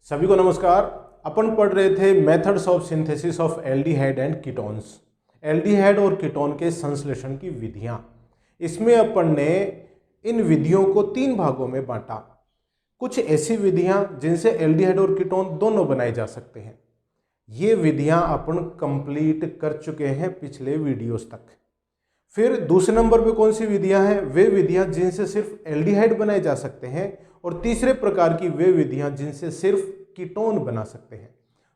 सभी को नमस्कार। अपन पढ़ रहे थे methods of synthesis of aldehyde and ketones, aldehyde और कीटोन के संश्लेषण की विधियां। इसमें अपन ने इन विधियों को तीन भागों में बांटा। कुछ ऐसी विधियां जिनसे एल्डिहाइड और कीटोन दोनों बनाए जा सकते हैं, ये विधियां अपन कंप्लीट कर चुके हैं पिछले वीडियोस तक। फिर दूसरे नंबर पे कौन सी विधियां हैं? वे विधियां जिनसे सिर्फ एल्डिहाइड बनाए जा सकते हैं। और तीसरे प्रकार की वे विधियां जिनसे सिर्फ कीटोन बना सकते हैं।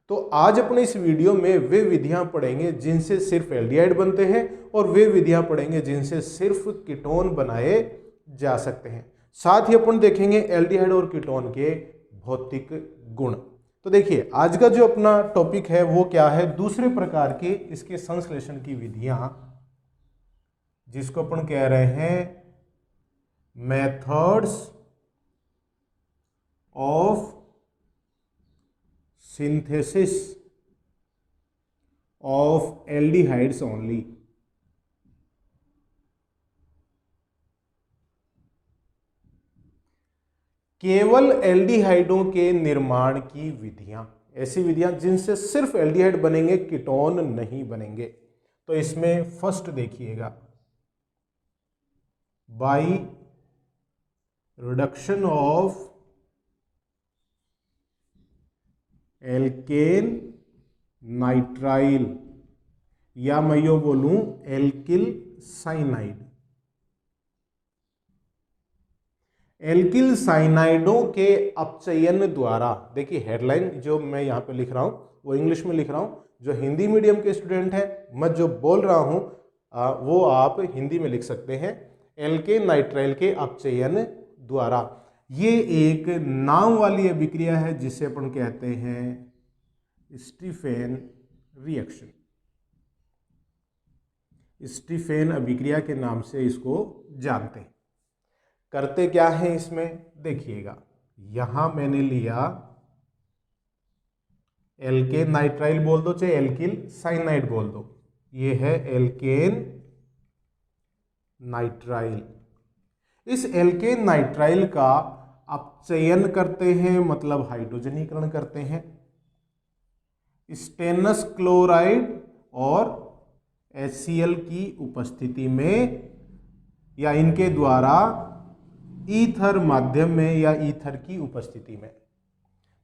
तो आज अपने इस वीडियो में वे विधियां पढ़ेंगे जिनसे सिर्फ एल्डिहाइड बनते हैं और वे विधियां पढ़ेंगे जिनसे सिर्फ कीटोन बनाए जा सकते हैं। साथ ही अपन देखेंगे एल्डिहाइड और कीटोन के भौतिक गुण। तो देखिए, आज का जो अपना टॉपिक है वो क्या है? दूसरे प्रकार के इसके संश्लेषण की विधियां, जिसको अपन कह रहे हैं methods of synthesis of aldehydes only. केवल एल्डिहाइडों के निर्माण की विधियां, ऐसी विधियां जिनसे सिर्फ एल्डिहाइड बनेंगे, कीटोन नहीं बनेंगे। तो इसमें फर्स्ट देखिएगा, by reduction of alkene nitrile, या मैं यो बोलूं एल्किल साइनाइड। एल्किल साइनाइडों के अपचयन द्वारा, देखिए हेडलाइन जो मैं यहां पे लिख रहा हूं वो इंग्लिश में लिख रहा हूं। जो हिंदी मीडियम के स्टूडेंट हैं, मैं जो बोल रहा हूं वो आप हिंदी में लिख सकते हैं। एल्केन नाइट्राइल के अपचयन द्वारा, ये एक नाम वाली अभिक्रिया है जिसे अपन कहते हैं स्टीफेन रिएक्शन। स्टीफेन अभिक्रिया के नाम से इसको जानते हैं। करते क्या है इसमें? देखिएगा, यहां मैंने लिया एल्केन नाइट्राइल बोल दो चाहे एल्किल साइनाइड बोल दो, ये है एल्केन नाइट्राइल। इस एल्केन नाइट्राइल का अपचयन करते हैं, मतलब हाइड्रोजनीकरण करते हैं स्टेनस क्लोराइड और HCl की उपस्थिति में, या इनके द्वारा ईथर माध्यम में या ईथर की उपस्थिति में।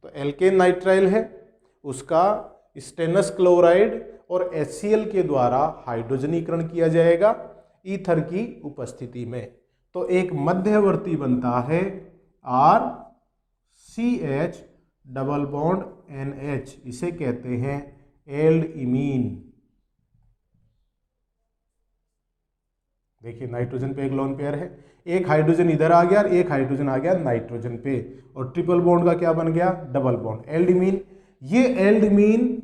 तो एल्केन नाइट्राइल है, उसका स्टेनस क्लोराइड और HCl के द्वारा हाइड्रोजनीकरण किया जाएगा ईथर की उपस्थिति में। तो एक मध्यवर्ती बनता है RCH डबल बॉन्ड NH, इसे कहते हैं एल्डइमीन। देखिए, नाइट्रोजन पे एक लोन पेयर है, एक हाइड्रोजन इधर आ गया और एक हाइड्रोजन आ गया नाइट्रोजन पे, और ट्रिपल बॉन्ड का क्या बन गया? Double bond, aldimine. ये एल्डइमीन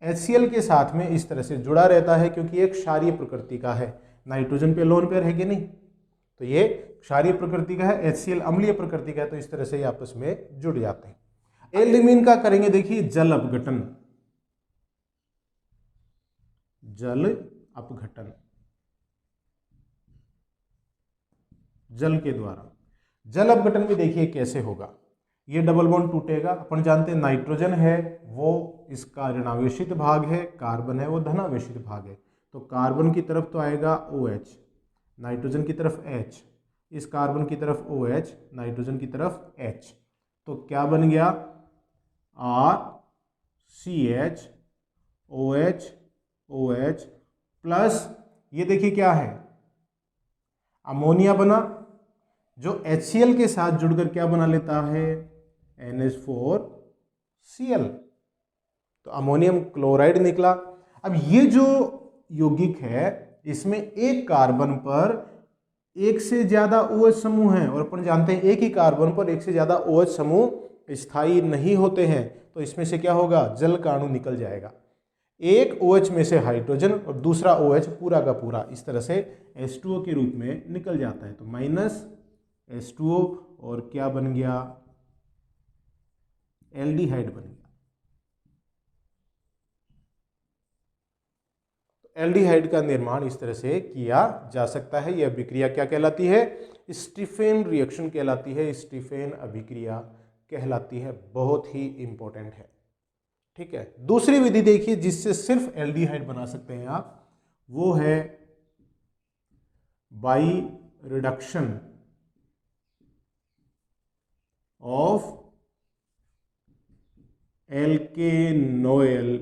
HCl के साथ में इस तरह से जुड़ा रहता है क्योंकि एक क्षारीय प्रकृति का है। नाइट्रोजन पे लोन पेयर है कि नहीं? तो ये क्षारीय प्रकृति का है, HCl अम्लीय प्रकृति का है, तो इस तरह से आपस में जुड़ जाते हैं। एल्डइमीन का करेंगे देखिए जल अपघटन, जल अपघटन, जल के द्वारा। जल अपघटन भी देखिए कैसे होगा। ये डबल बॉन्ड टूटेगा, अपन जानते हैं नाइट्रोजन है वो इसका ऋणावेशित भाग है, कार्बन है वो धनावेशित भाग है। तो कार्बन की तरफ तो आएगा OH, नाइट्रोजन की तरफ H, इस कार्बन की तरफ OH, नाइट्रोजन की तरफ H। तो क्या बन गया? RCH OH OH प्लस, ये देखिए क्या है? अमोनिया बना, जो HCl के साथ जुड़कर क्या बना लेता है? NH4Cl। तो अमोनियम क्लोराइड निकला। अब ये जो यौगिक है, इसमें एक कार्बन पर एक से ज्यादा OH समूह हैं, और अपन जानते हैं एक ही कार्बन पर एक से ज्यादा OH समूह स्थायी नहीं होते हैं। तो इसमें से क्या होगा? जल का अणु निकल जाएगा। एक OH में से हाइड्रोजन और दूसरा OH पूरा का पूरा इस तरह से H2O के रूप में निकल जाता है। तो माइनस H2O, और क्या बन गया? एल्डिहाइड बन गया। तो एल्डिहाइड का निर्माण इस तरह से किया जा सकता है। यह अभिक्रिया क्या कहलाती है? स्टीफेन रिएक्शन कहलाती है, स्टीफेन अभिक्रिया कहलाती है, बहुत ही इंपॉर्टेंट है। ठीक है, दूसरी विधि देखिए जिससे सिर्फ एल्डिहाइड बना सकते हैं आप, वो है by reduction of alkanoyl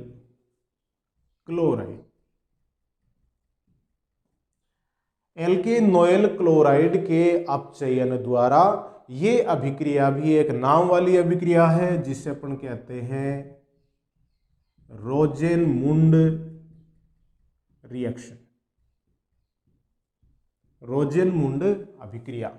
chloride. Alkanoyl chloride के अपचयन द्वारा, ये अभिक्रिया भी एक नाम वाली अभिक्रिया है जिसे अपन कहते हैं रोजेनमुंड रिएक्शन, रोजेनमुंड अभिक्रिया।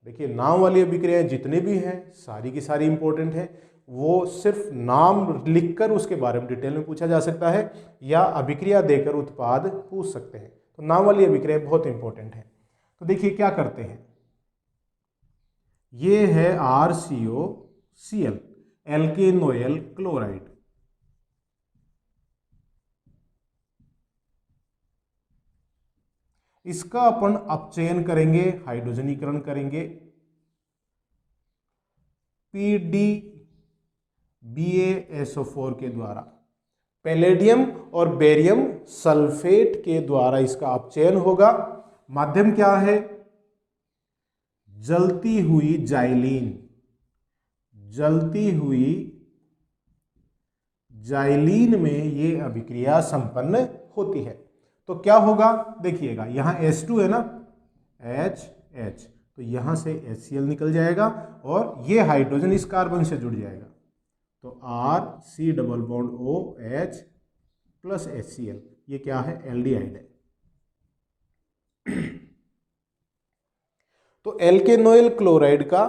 देखिए नाम वाली अभिक्रियाएं जितने भी हैं सारी की सारी इंपॉर्टेंट है, वो सिर्फ नाम लिखकर उसके बारे में डिटेल में पूछा जा सकता है या अभिक्रिया देकर उत्पाद पूछ सकते हैं। तो नाम वाली अभिक्रिया बहुत इंपॉर्टेंट है। तो देखिए क्या करते हैं, ये है RCOCl, एल्केनोइल क्लोराइड। इसका अपन अपचयन करेंगे, हाइड्रोजनीकरण करेंगे PdBaSO4 के द्वारा, पैलेडियम और बेरियम सल्फेट के द्वारा इसका अपचयन होगा। माध्यम क्या है, जलती हुई जाइलीन, जलती हुई जाइलीन में ये अभिक्रिया संपन्न होती है। तो क्या होगा देखिएगा, यहां H2 है ना, H, तो यहां से HCl निकल जाएगा और ये हाइड्रोजन इस कार्बन से जुड़ जाएगा, तो RC double bond OH plus HCl, ये क्या है, एल्डिहाइड है। तो एल्केनोइल क्लोराइड का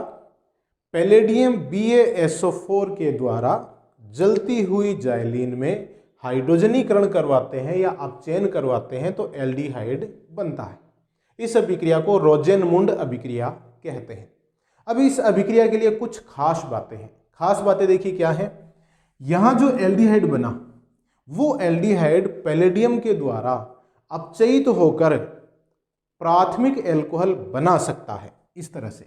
पैलेडियम BaSO4 के द्वारा जलती हुई जाइलीन में हाइड्रोजनीकरण करवाते हैं या अपचयन करवाते हैं तो एल्डिहाइड बनता है। इस अभिक्रिया को रोजेनमुंड अभिक्रिया कहते हैं। अब इस अभिक्रिया के लिए कुछ खास बातें हैं। खास बातें देखिए क्या है, यहां जो एल्डिहाइड बना वो एल्डिहाइड पैलेडियम के द्वारा अपचयित होकर प्राथमिक एल्कोहल बना सकता है। इस तरह से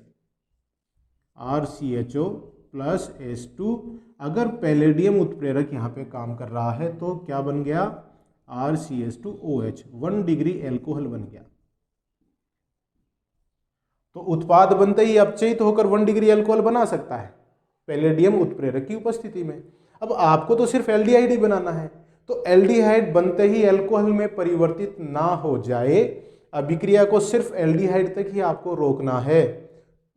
RCHO प्लस H2, अगर पैलेडियम उत्प्रेरक यहां पे काम कर रहा है तो क्या बन गया, RCH2OH, 1 डिग्री एल्कोहल बन गया। तो उत्पाद बनते ही अपचयित होकर 1 डिग्री एल्कोहल बना सकता है पैलेडियम उत्प्रेरक की उपस्थिति में। अब आपको तो सिर्फ एल्डिहाइड ही बनाना है, तो एल्डिहाइड बनते ही एल्कोहल में परिवर्तित ना हो जाए, अभिक्रिया को सिर्फ एल्डिहाइड तक ही आपको रोकना है,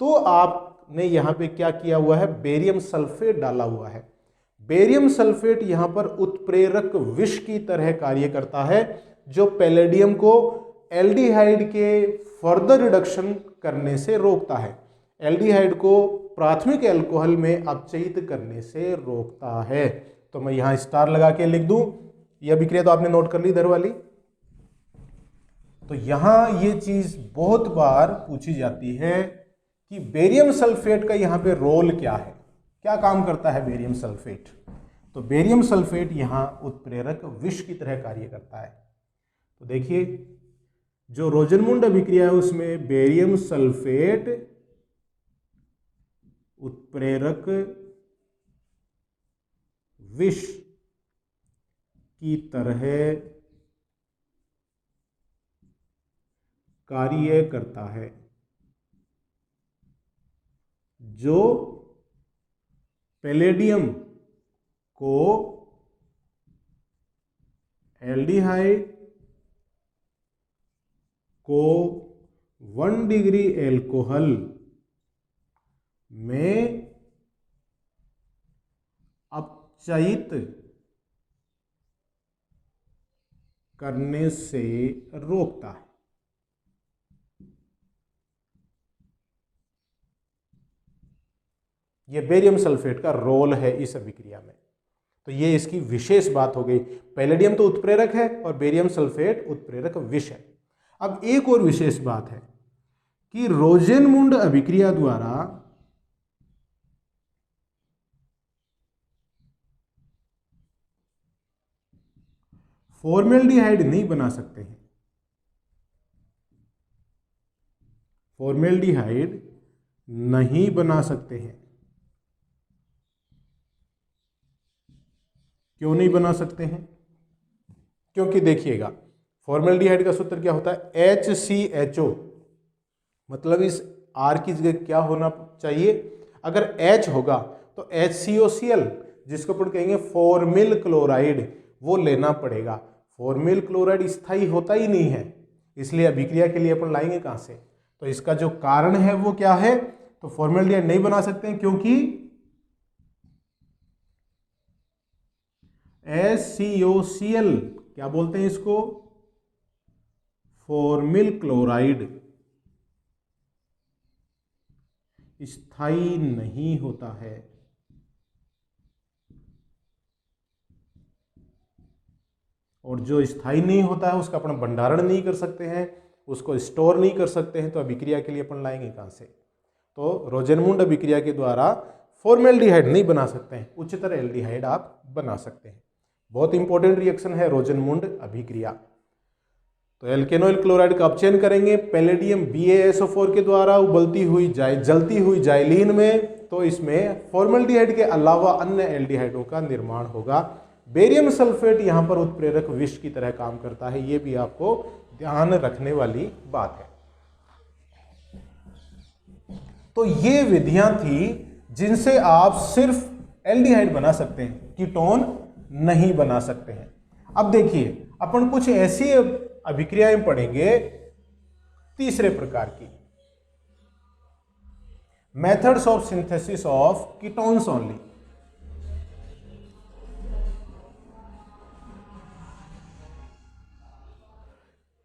तो आपने यहां पे क्या किया हुआ है, बेरियम सल्फेट डाला हुआ है। बेरियम सल्फेट यहां पर उत्प्रेरक विष की तरह कार्य करता है, जो पैलेडियम को एल्डिहाइड के फर्दर रिडक्शन करने से रोकता है, एल्डिहाइड को प्राथमिक एल्कोहल में अपचयित करने से रोकता है। तो मैं यहां स्टार लगा के लिख दूं, यह अभिक्रिया तो आपने नोट कर ली इधर वाली। तो यहां ये चीज बहुत बार पूछी जाती है कि बेरियम सल्फेट का यहां पे रोल क्या है, क्या काम करता है बेरियम सल्फेट। तो बेरियम सल्फेट यहां उत्प्रेरक विष की तरह कार्य करता है। तो देखिए जो रोजेनमुंड अभिक्रिया है उसमें बेरियम सल्फेट उत्प्रेरक विष की तरह कार्य करता है, जो पैलेडियम को एल्डिहाइड को 1 डिग्री एल्कोहल में अपचयित करने से रोकता है। यह बेरियम सल्फेट का रोल है इस अभिक्रिया में। तो ये इसकी विशेष बात हो गई, पैलेडियम तो उत्प्रेरक है और बेरियम सल्फेट उत्प्रेरक विष है। अब एक और विशेष बात है कि रोजेनमुंड अभिक्रिया द्वारा फॉर्मेल्डिहाइड नहीं बना सकते हैं, फॉर्मेल्डिहाइड नहीं बना सकते हैं। क्यों नहीं बना सकते हैं? क्योंकि देखिएगा फॉर्मेल्डिहाइड का सूत्र क्या होता है, HCHO, मतलब इस R की जगह क्या होना चाहिए, अगर H होगा तो HCOCl, जिसको अपन कहेंगे फॉर्मिल क्लोराइड, वो लेना पड़ेगा। फॉर्मिल क्लोराइड स्थायी होता ही नहीं है, इसलिए अभिक्रिया के लिए अपन लाएंगे कहाँ से? तो इसका जो कारण है वो क्या है, तो फॉर्मेल्डिहाइड नहीं बना सकते हैं क्योंकि HCOCl, क्या बोलते हैं इसको, फॉर्मिल क्लोराइड स्थायी नहीं होता है। और जो स्थायी नहीं होता है उसका अपन भंडारण नहीं कर सकते हैं, उसको स्टोर नहीं कर सकते हैं, तो अभिक्रिया के लिए अपन लाएंगे कहाँ से? तो रोजेनमुंड अभिक्रिया के द्वारा फॉर्मेल्डिहाइड नहीं बना सकते हैं, उच्चतर एल्डिहाइड आप बना सकते हैं। बहुत इंपॉर्टेंट रिएक्शन है रोजेनमुंड अभिक्रिया। तो एल्केनोइल क्लोराइड का अपचयन करेंगे पैलेडियम BaSO4 के द्वारा जलती हुई जाइलीन में, तो इसमें फॉर्मेल्डिहाइड के अलावा अन्य एल्डिहाइडों का निर्माण होगा। बेरियम सल्फेट यहाँ पर उत्प्रेरक विष की तरह काम करता है, ये भी आपको ध्यान रखने वाली बात है। तो ये विधियां थी जिनसे आप सिर्फ एल्डिहाइड बना सकते हैं, कीटोन नहीं बना सकते हैं। अब देखिए अपन कुछ ऐसी अभिक्रियाएं पढ़ेंगे तीसरे प्रकार की, methods of synthesis of ketones only.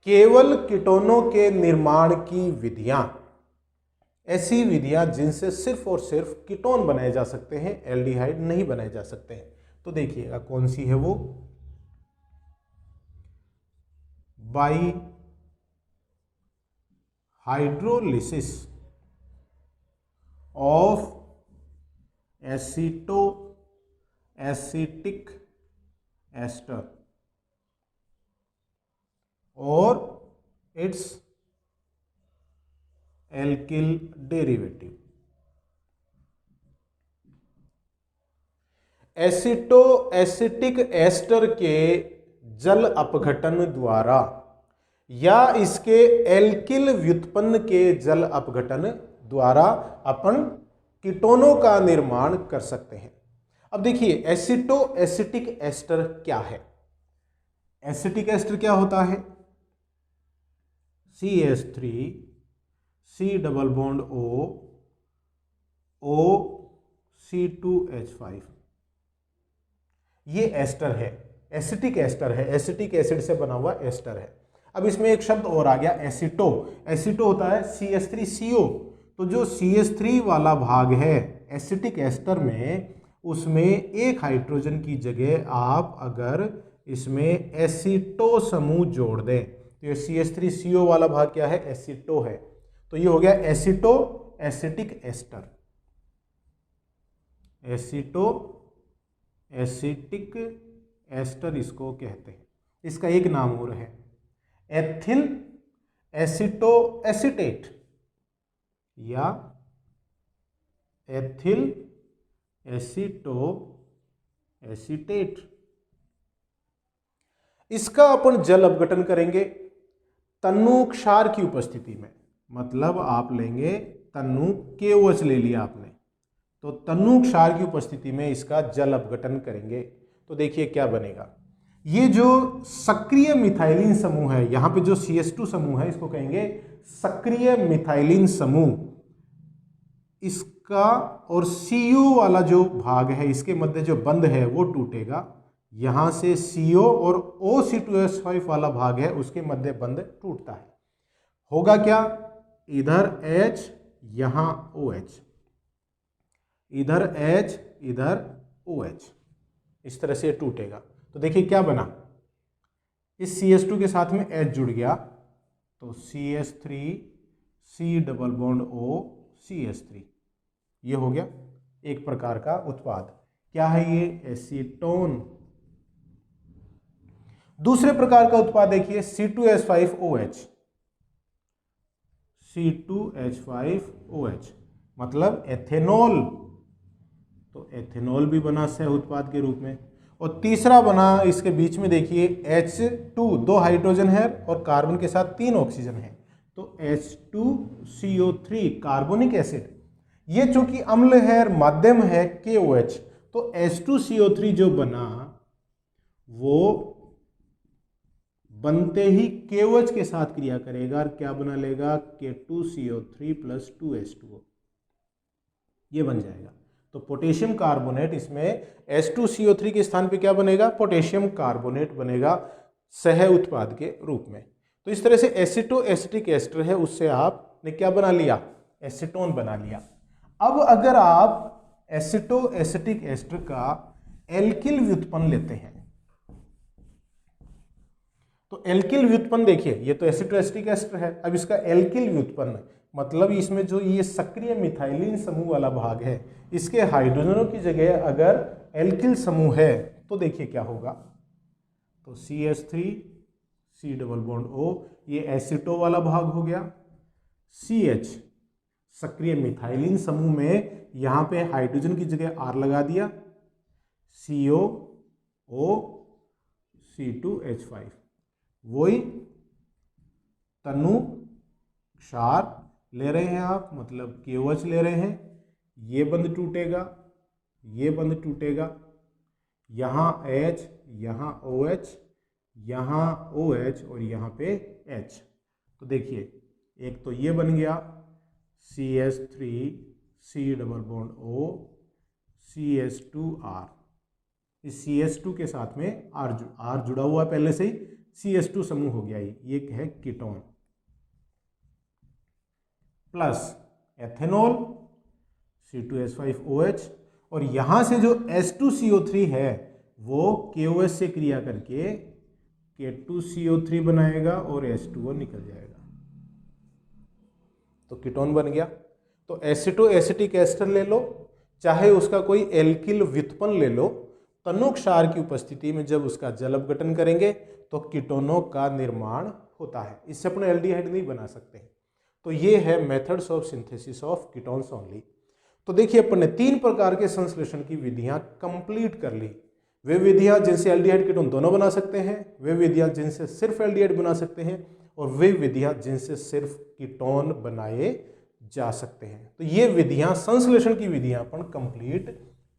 केवल कीटोनों के निर्माण की विधियां, ऐसी विधियां जिनसे सिर्फ और सिर्फ कीटोन बनाए जा सकते हैं, एल्डिहाइड नहीं बनाए जा सकते हैं। तो देखिएगा कौन सी है वो, by hydrolysis of acetoacetic ester और its alkyl derivative. Acetoacetic ester के जल अपघटन द्वारा या इसके एल्किल व्युत्पन्न के जल अपघटन द्वारा अपन कीटोनों का निर्माण कर सकते हैं। अब देखिए एसिटो एसिटिक एस्टर क्या है? एसिटिक एस्टर क्या होता है? CH3 C double bond O C2H5, ये एस्टर है, एसिटिक एस्टर है, एसिटिक एसिड से बना हुआ एस्टर है। अब इसमें एक शब्द और आ गया एसिटो। एसिटो होता है CH3CO, तो जो CH3 वाला भाग है एसिटिक एस्टर में, उसमें एक हाइड्रोजन की जगह आप अगर इसमें एसिटो समूह जोड़ दें तो ये CH3CO वाला भाग क्या है? एसिटो है। तो ये हो गया एसिटो एसिटिक एस्टर। एसिटो एसिटिक एस्टर इसको कहते हैं। इसका एक नाम और है एथिल एसिटो एसिटेट या एथिल एसिटो एसिटेट। इसका अपन जल अपघटन करेंगे तन्नु क्षार की उपस्थिति में, मतलब आप लेंगे तन्नु KOH ले लिया आपने, तो तन्नु क्षार की उपस्थिति में इसका जल अपघटन करेंगे तो देखिए क्या बनेगा। ये जो सक्रिय मिथाइलिन समूह है, यहाँ पे जो CH2 समूह है इसको कहेंगे सक्रिय मिथाइलिन समूह, इसका और CO वाला जो भाग है इसके मध्य जो बंध है वो टूटेगा। यहाँ से CO और OC2H5 वाला भाग है उसके मध्य बंध टूटता है। होगा क्या? इधर H यहाँ OH, इधर H इधर OH, इस तरह से टूटेगा। तो देखिए क्या बना, इस CH2 के साथ में H जुड़ गया तो CH3 C double bond O CH3, ये हो गया एक प्रकार का उत्पाद। क्या है ये? एसीटोन। दूसरे प्रकार का उत्पाद देखिए C2H5OH, C2H5OH मतलब एथेनॉल। तो एथेनॉल भी बना सह उत्पाद के रूप में। और तीसरा बना इसके बीच में, देखिए H2, 2 हाइड्रोजन है और कार्बन के साथ 3 ऑक्सीजन है, तो H2CO3 कार्बोनिक एसिड। ये चूंकि अम्ल है और माध्यम है KOH, तो H2CO3 जो बना वो बनते ही KOH के साथ क्रिया करेगा और क्या बना लेगा, K2CO3 + 2H2O, ये बन जाएगा। तो पोटेशियम कार्बोनेट इसमें H2CO3 के स्थान पे क्या बनेगा, पोटेशियम कार्बोनेट बनेगा सह उत्पाद के रूप में। तो इस तरह से एसिटो एसिटिक एस्टर है, उससे आपने क्या बना लिया, एसीटोन बना लिया। अब अगर आप एसिटो एसिटिक एस्टर का एल्किल व्युत्पन्न लेते हैं, तो एल्किल व्युत्पन्न देखिए, ये तो एसिटो एसिटिक एस्टर है, अब इसका एल्किल व्युत्पन्न मतलब इसमें जो ये सक्रिय मिथाइलिन समूह वाला भाग है, इसके हाइड्रोजनों की जगह अगर एल्किल समूह है तो देखिए क्या होगा, तो CH3 C double bond O, ये एसिटो वाला भाग हो गया, CH सक्रिय मिथाइलिन समूह में यहां पे हाइड्रोजन की जगह R लगा दिया, CO O C2H5, वही तनु क्षार ले रहे हैं आप, मतलब KOH ले रहे हैं, ये बंध टूटेगा, ये बंध टूटेगा, यहाँ H, यहाँ OH, यहाँ OH और यहाँ पे H। तो देखिए एक तो ये बन गया CH3 C double bond O CH2R, इस CH2 के साथ में R जुड़ा हुआ है पहले से ही, CH2 समूह हो गया, ये है कीटोन, प्लस एथेनॉल C2H5OH, और यहां से जो H2CO3 है वो KOH से क्रिया करके K2CO3 बनाएगा और H2O निकल जाएगा, तो कीटोन बन गया। तो एसिटो एसिटिक एस्टर ले लो, चाहे उसका कोई एल्किल व्युत्पन्न ले लो, तनु क्षार की उपस्थिति में जब उसका जल अपघटन करेंगे तो कीटोनों का निर्माण होता है, इससे अपने एल्डिहाइड नहीं बना सकते हैं। तो ये है methods of synthesis of ketones only. तो देखिए अपन ने 3 प्रकार के संश्लेषण की विधियां कंप्लीट कर ली। वे विधियां जिनसे एल्डिहाइड कीटोन दोनों बना सकते हैं, वे विधियां जिनसे सिर्फ एल्डिहाइड बना सकते हैं, और वे विधियां जिनसे सिर्फ कीटोन बनाए जा सकते हैं। तो ये विधियां, संश्लेषण की विधियां अपन कंप्लीट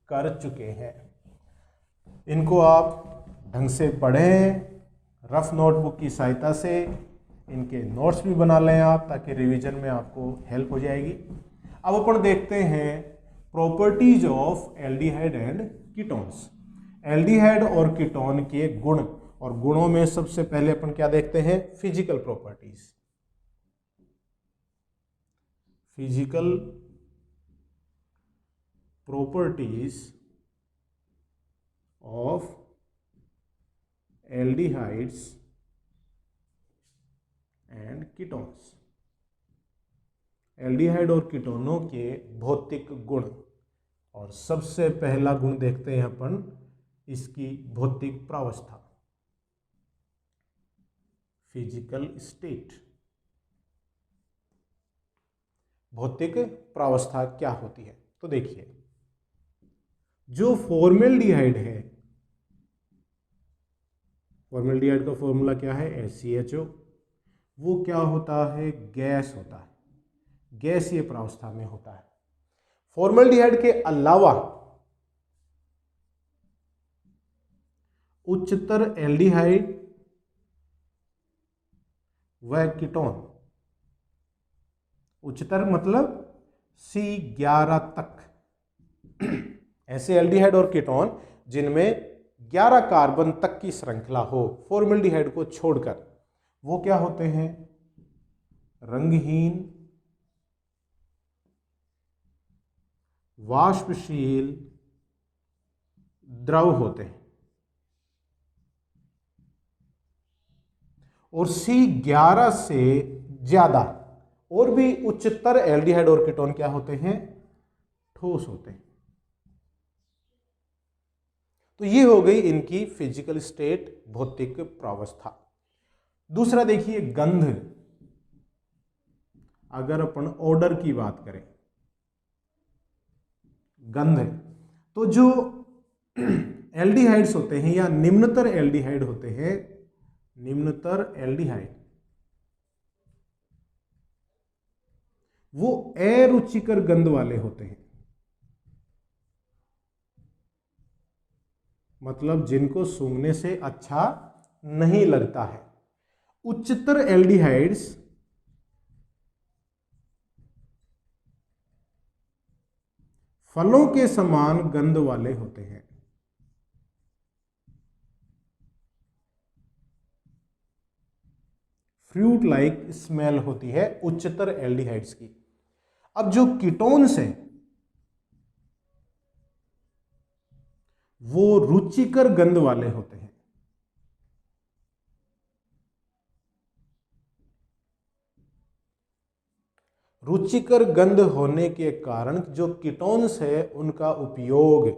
कर चुके हैं। इनको आप ढंग से पढ़ें, रफ नोटबुक की सहायता से इनके नोट्स भी बना लें आप, ताकि रिवीजन में आपको हेल्प हो जाएगी। अब अपन देखते हैं properties of aldehyde and ketones. Aldehyde और कीटोन के गुण, और गुणों में सबसे पहले अपन क्या देखते हैं, physical properties. Physical properties of aldehydes and ketones. Aldehyde और कीटोनों के भौतिक गुण, और सबसे पहला गुण देखते हैं अपन इसकी भौतिक प्रावस्था, फिजिकल स्टेट। भौतिक प्रावस्था क्या होती है, तो देखिए जो फॉर्मेल्डिहाइड है, फॉर्मेल्डिहाइड का फॉर्मूला क्या है, HCHO, वो क्या होता है, गैस होता है, गैसीय प्रावस्था में होता है। फॉर्मेल्डिहाइड के अलावा उच्चतर एल्डिहाइड व कीटोन, उच्चतर मतलब C11 तक, ऐसे एल्डिहाइड और कीटोन जिनमें 11 कार्बन तक की श्रृंखला हो फॉर्मेल्डिहाइड को छोड़कर, वो क्या होते हैं, रंगहीन, वाष्पशील द्रव होते हैं। और C11 से ज्यादा और भी उच्चतर एल्डिहाइड और कीटोन क्या होते हैं, ठोस होते हैं। तो ये हो गई इनकी फिजिकल स्टेट, भौतिक प्रावस्था। दूसरा देखिए गंध। अगर अपन ऑर्डर की बात करें, गंध, तो जो एल्डिहाइड्स होते हैं या निम्नतर एल्डिहाइड होते हैं, निम्नतर एल्डिहाइड, वो अरुचिकर गंध वाले होते हैं, मतलब जिनको सूंघने से अच्छा नहीं लगता है। उच्चतर एल्डिहाइड्स फलों के समान गंध वाले होते हैं। फ्रूट लाइक स्मेल होती है उच्चतर एल्डिहाइड्स की। अब जो कीटोन्स हैं वो रुचिकर गंध वाले होते हैं। रुचिकर गंध होने के कारण जो कीटोन्स है उनका उपयोग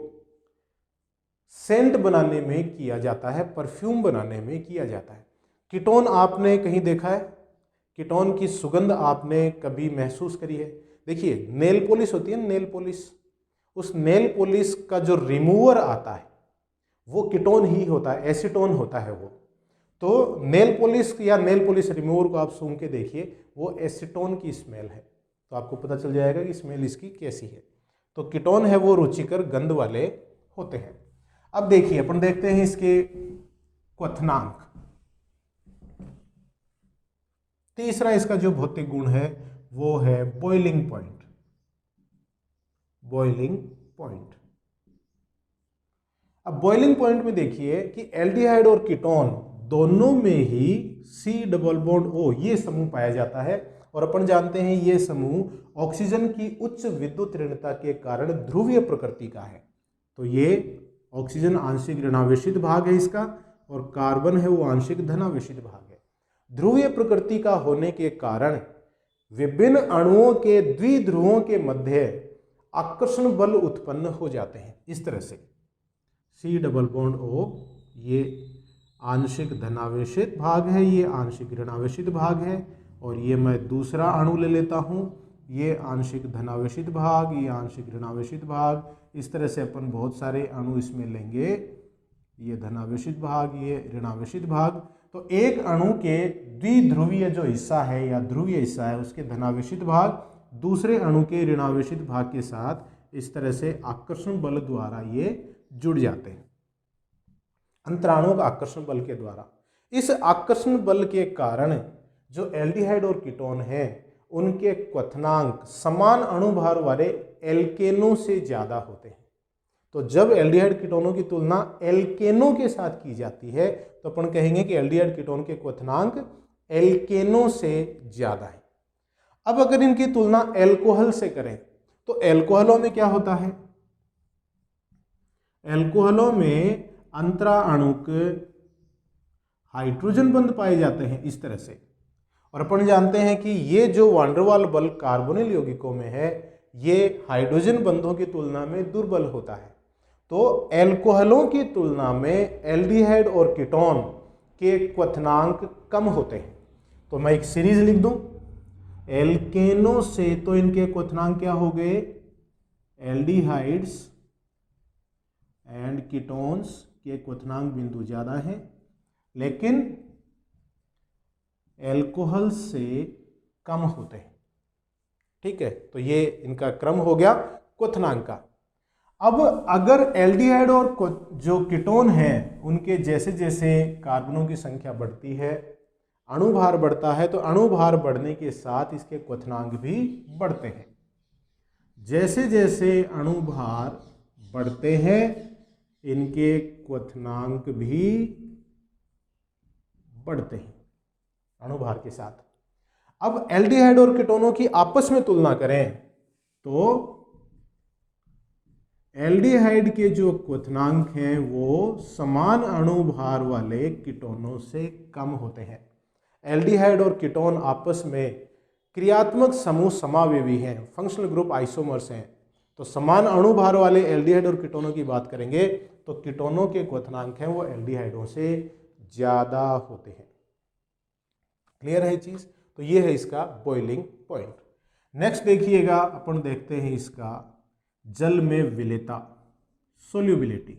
सेंट बनाने में किया जाता है, परफ्यूम बनाने में किया जाता है। कीटोन आपने कहीं देखा है? कीटोन की सुगंध आपने कभी महसूस करी है? देखिए नेल पॉलिश होती है, नेल पॉलिश, उस नेल पॉलिश का जो रिमूवर आता है वो कीटोन ही होता है, एसीटोन होता है वो। तो नेल पॉलिश या नेल पॉलिश रिमूवर को आप सूंघ के देखिए, वो एसीटोन की स्मेल है, तो आपको पता चल जाएगा कि स्मेल इसकी कैसी है। तो कीटोन है वो रुचिकर गंध वाले होते हैं। अब देखिए अपन देखते हैं इसके क्वथनांक। तीसरा इसका जो भौतिक गुण है वो है बॉइलिंग पॉइंट। बॉइलिंग पॉइंट, अब बॉइलिंग पॉइंट में देखिए कि एल्डिहाइड और कीटोन दोनों में ही C डबल बॉन्ड O ये समूह पाया जाता है, और अपन जानते हैं ये समूह ऑक्सीजन की उच्च विद्युत ऋणता के कारण ध्रुवीय प्रकृति का है। तो ये ऑक्सीजन आंशिक ऋणावेशित भाग है इसका, और कार्बन है वो आंशिक धनावेशित भाग है। ध्रुवीय प्रकृति का होने के कारण विभिन्न अणुओं के द्विध्रुवों के मध्य आकर्षण बल उत्पन्न हो जाते हैं इस तरह से। C डबल बॉन्ड O ये आंशिक धनावेशित भाग है, ये आंशिक ऋणावेशित भाग है, और ये मैं दूसरा अणु ले लेता हूँ, ये आंशिक धनावेशित भाग, ये आंशिक ऋणावेशित भाग। इस तरह से अपन बहुत सारे अणु इसमें लेंगे, ये धनावेशित भाग, ये ऋणावेशित भाग। तो एक अणु के द्विध्रुवीय जो हिस्सा है या ध्रुवीय हिस्सा है उसके धनावेशित भाग दूसरे अणु के ऋणावेशित भाग के साथ इस तरह से आकर्षण बल द्वारा ये जुड़ जाते हैं, अंतराणुओं का आकर्षण बल के द्वारा। इस आकर्षण बल के कारण जो एल्डिहाइड और कीटोन हैं उनके क्वथनांक समान अणुभार वाले एल्केनों से ज्यादा होते हैं। तो जब एल्डिहाइड कीटोनों की तुलना एल्केनों के साथ की जाती है तो अपन कहेंगे कि एल्डिहाइड कीटोन के क्वथनांक एल्केनों से ज्यादा है। अब अगर इनकी तुलना एल्कोहल से करें तो एल्कोहलों में क्या होता है? एल्कोहलों में अंतरा अणुक हाइड्रोजन बंध पाए जाते हैं इस तरह से, और अपन जानते हैं कि ये जो वांडरवाल बल कार्बोनिल यौगिकों में है ये हाइड्रोजन बंधों की तुलना में दुर्बल होता है। तो एल्कोहलों की तुलना में एल्डिहाइड और कीटोन के क्वथनांक कम होते हैं। तो मैं एक सीरीज लिख दूं, एल्केनों से तो इनके क्वथनांक क्या हो गए? एल्डिहाइड्स एंड कीटोन्स के क्वथनांक बिंदु ज़्यादा है, लेकिन एल्कोहल से कम होते हैं। ठीक है, तो ये इनका क्रम हो गया क्वथनांक का। अब अगर एल्डिहाइड और जो कीटोन है उनके जैसे जैसे कार्बनों की संख्या बढ़ती है, अणुभार बढ़ता है, तो अणुभार बढ़ने के साथ इसके क्वथनांक भी बढ़ते हैं। जैसे जैसे अणुभार बढ़ते हैं इनके क्वथनांक भी बढ़ते हैं अणुभार के साथ। अब एल्डिहाइड और कीटोनों की आपस में तुलना करें तो एल्डिहाइड के जो क्वथनांक हैं वो समान अणुभार वाले कीटोनों से कम होते हैं। एल्डिहाइड और कीटोन आपस में क्रियात्मक समूह समावेवी हैं, फंक्शनल ग्रुप आइसोमर्स हैं। तो समान अणुभार वाले एल्डिहाइड और कीटोनों की बात करेंगे तो कीटोनों के क्वथनांक हैं वो एल्डिहाइडों से ज़्यादा होते हैं। क्लियर है चीज़? तो ये है इसका बॉइलिंग पॉइंट। नेक्स्ट देखिएगा, अपन देखते हैं इसका जल में विलेयता, सोल्यूबिलिटी।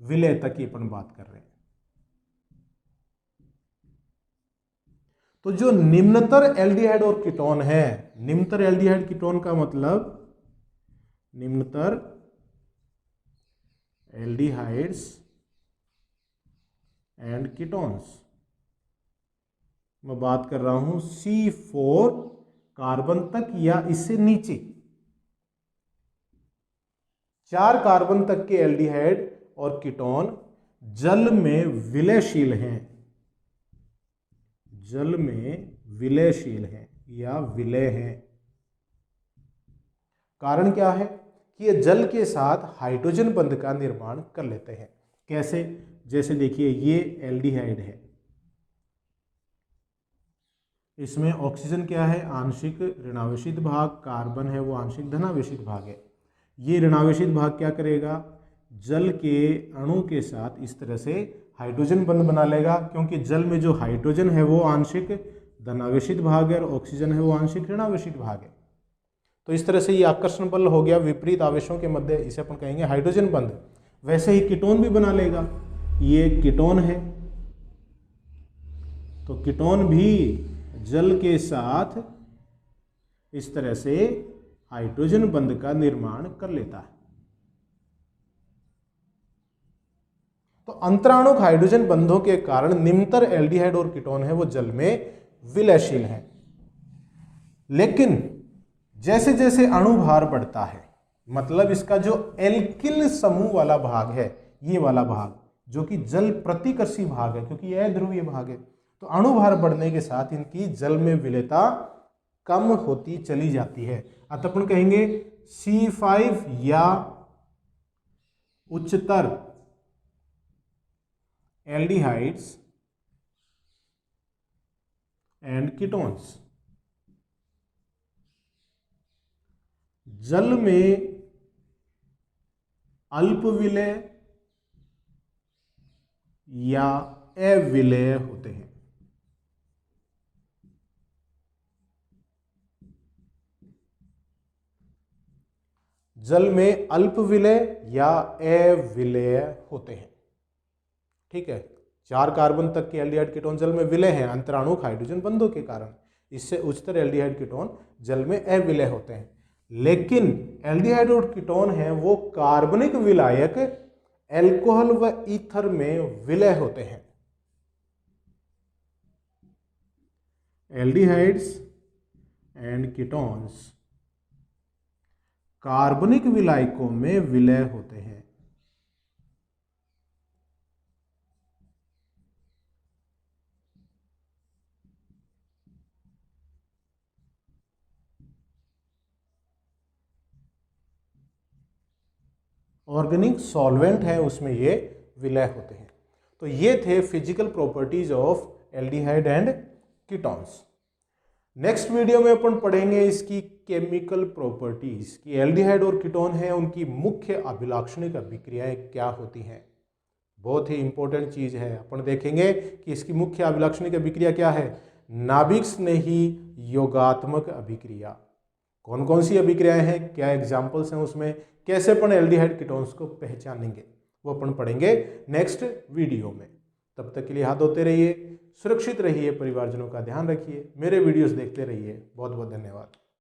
विलय तक की अपन बात कर रहे हैं। तो जो निम्नतर एल्डिहाइड और कीटोन है, निम्नतर एल्डिहाइड कीटोन का मतलब निम्नतर एल्डिहाइड्स एंड कीटोन्स, मैं बात कर रहा हूं C4 कार्बन तक या इससे नीचे, 4 कार्बन तक के एल्डिहाइड और कीटोन जल में विलयशील हैं, जल में विलयशील हैं या विलय हैं। कारण क्या है कि ये जल के साथ हाइड्रोजन बंध का निर्माण कर लेते हैं। कैसे? जैसे देखिए ये एल्डिहाइड है, इसमें ऑक्सीजन क्या है, आंशिक ऋणावेशित भाग, कार्बन है वो आंशिक धनावेशित भाग है। ये ऋणावेशित भाग क्या करेगा, जल के अणु के साथ इस तरह से हाइड्रोजन बंध बना लेगा, क्योंकि जल में जो हाइड्रोजन है वो आंशिक धनावेशित भाग है और ऑक्सीजन है वो आंशिक ऋणावेशित भाग है। तो इस तरह से ये आकर्षण बल हो गया विपरीत आवेशों के मध्य, इसे अपन कहेंगे हाइड्रोजन बंध। वैसे ही कीटोन भी बना लेगा, ये कीटोन है, तो कीटोन भी जल के साथ इस तरह से हाइड्रोजन बंध का निर्माण कर लेता है। तो अंतराणुक हाइड्रोजन बंधों के कारण निम्नतर एल्डिहाइड और कीटोन है वो जल में विलयशील है। लेकिन जैसे जैसे अणुभार बढ़ता है, मतलब इसका जो एल्किल समूह वाला भाग है, ये वाला भाग जो कि जल प्रतिकर्षी भाग है, क्योंकि यह ध्रुवीय भाग है, तो अणुभार बढ़ने के साथ इनकी जल में विलयता कम होती चली जाती है। अतः अपन कहेंगे C5 या उच्चतर एल्डिहाइड्स एंड कीटोन्स जल में अल्प विलय या अविलय होते हैं। जल में अल्प विलय या अविलय होते हैं। ठीक है, 4 कार्बन तक के एल्डिहाइड कीटोन जल में विलय हैं अंतराणुक हाइड्रोजन बंधों के कारण, इससे उच्चतर एल्डिहाइड कीटोन जल में अविलय होते हैं। लेकिन एल्डिहाइड और कीटोन हैं वो कार्बनिक विलायक एल्कोहल व ईथर में विलय होते हैं। एल्डिहाइड्स एंड कीटोन्स कार्बनिक विलायकों में विलय होते हैं। ऑर्गेनिक सॉल्वेंट है उसमें ये विलय होते हैं। तो ये थे physical properties of aldehyde and ketones. Next video में अपन पढ़ेंगे इसकी केमिकल प्रॉपर्टीज कि एल्डिहाइड और कीटोन है उनकी मुख्य अभिलाक्षणिक अभिक्रियाएं क्या होती हैं। बहुत ही इंपॉर्टेंट चीज है, अपन देखेंगे कि इसकी मुख्य अभिलाक्षणिक अभिक्रिया क्या है। नाभिक स्नेही योगात्मक अभिक्रिया, कौन कौन सी अभिक्रियाएं हैं, क्या एग्जाम्पल्स हैं उसमें, कैसे अपन एल्डिहाइड कीटोन्स को पहचानेंगे, वो अपन पढ़ेंगे नेक्स्ट वीडियो में। तब तक के लिए हाथ धोते रहिए, सुरक्षित रहिए, परिवारजनों का ध्यान रखिए, मेरे वीडियोस देखते रहिए। बहुत बहुत धन्यवाद।